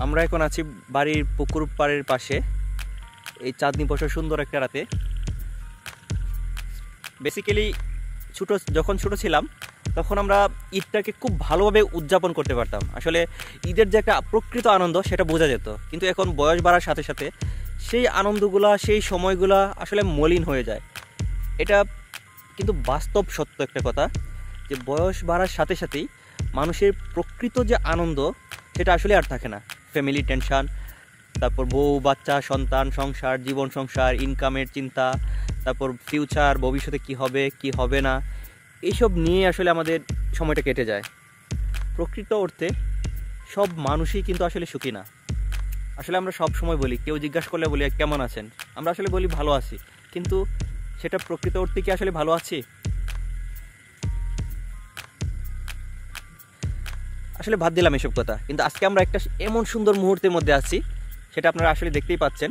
আমরা এখন আছি বাড়ির পুকুর পাড়ের পাশে। এই চাঁদনি বছর সুন্দর একটা রাতে। বেসিক্যালি যখন ছোট ছিলাম তখন আমরা ঈদটাকে খুব ভালোভাবে উদযাপন করতে পারতাম। আসলে ঈদের যে একটা প্রকৃত আনন্দ সেটা বোঝা যেত, কিন্তু এখন বয়স বাড়ার সাথে সাথে সেই আনন্দগুলা, সেই সময়গুলা আসলে মলিন হয়ে যায়। এটা কিন্তু বাস্তব সত্য একটা কথা, যে বয়স বাড়ার সাথে সাথেই মানুষের প্রকৃত যে আনন্দ সেটা আসলে আর থাকে না। ফ্যামিলি টেনশন, তারপর বউ বাচ্চা, সন্তান, সংসার, জীবন সংসার, ইনকামের চিন্তা, তারপর ফিউচার, ভবিষ্যতে কি হবে কি হবে না, এইসব নিয়ে আসলে আমাদের সময়টা কেটে যায়। প্রকৃত অর্থে সব মানুষই কিন্তু আসলে সুখী না। আসলে আমরা সব সময় বলি, কেউ জিজ্ঞাসা করলে বলি কেমন আছেন, আমরা আসলে বলি ভালো আছি, কিন্তু সেটা প্রকৃত অর্থে কি আসলে ভালো আছি? আসলে বাদ দিলাম এসব কথা, কিন্তু আজকে আমরা একটা এমন সুন্দর মুহূর্তের মধ্যে আছি, সেটা আপনারা আসলে দেখতেই পাচ্ছেন।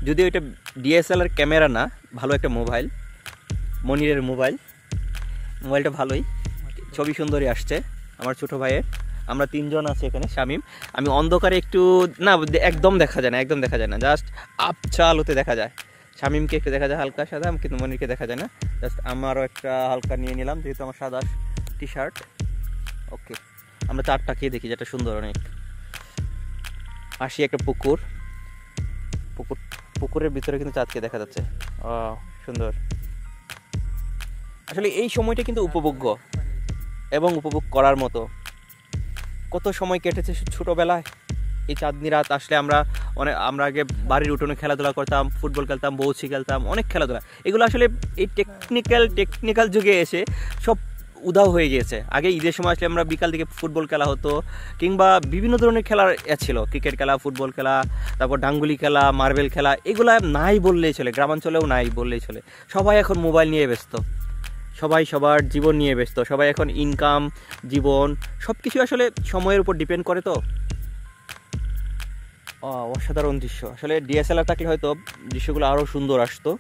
যদিও এটা ডিএসএলআর ক্যামেরা না, ভালো একটা মোবাইল, মনিরের মোবাইলটা ভালোই, ছবি সুন্দরই আসছে আমার ছোট ভাইয়ের। আমরা তিনজন আছি এখানে। শামিম, আমি অন্ধকারে একটু না, একদম দেখা যায় না, জাস্ট আবছা আলোতে দেখা যায়। শামিমকে একটু দেখা যায় হালকা সাদা, কিন্তু মনিরকে দেখা যায় না। জাস্ট আমারও একটা হালকা নিয়ে নিলাম, যেহেতু আমার সাদা টি শার্ট। ওকে, আমরা চারটা খেয়ে দেখি, যেটা সুন্দর অনেক। আসি একটা পুকুরের ভিতরে কিন্তু চাঁদকে দেখা যাচ্ছে। সুন্দর। আসলে এই সময়টা কিন্তু উপভোগ্য এবং উপভোগ করার মতো। কত সময় কেটেছে ছোটবেলায় এই চাঁদনি রাত আসলে। আমরা আগে বাড়ির উঠোনে খেলাধুলা করতাম, ফুটবল খেলতাম, বৌছি খেলতাম, অনেক খেলাধুলা। এগুলো আসলে এই টেকনিক্যাল যুগে এসে সব উধাও হয়ে গিয়েছে। আগে ঈদের সময় আসলে আমরা বিকাল দিকে ফুটবল খেলা হতো, কিংবা বিভিন্ন ধরনের খেলার ছিল, ক্রিকেট খেলা, ফুটবল খেলা, তারপর ডাঙ্গুলি খেলা, মার্বেল খেলা। এগুলা নাই বললেই চলে, গ্রামাঞ্চলেও নাই বললেই চলে। সবাই এখন মোবাইল নিয়ে ব্যস্ত, সবাই সবার জীবন নিয়ে ব্যস্ত। সবাই এখন ইনকাম, জীবন সব কিছু আসলে সময়ের উপর ডিপেন্ড করে। তো অসাধারণ দৃশ্য। আসলে ডিএসএলআর থাকলে হয়তো দৃশ্যগুলো আরও সুন্দর আসতো।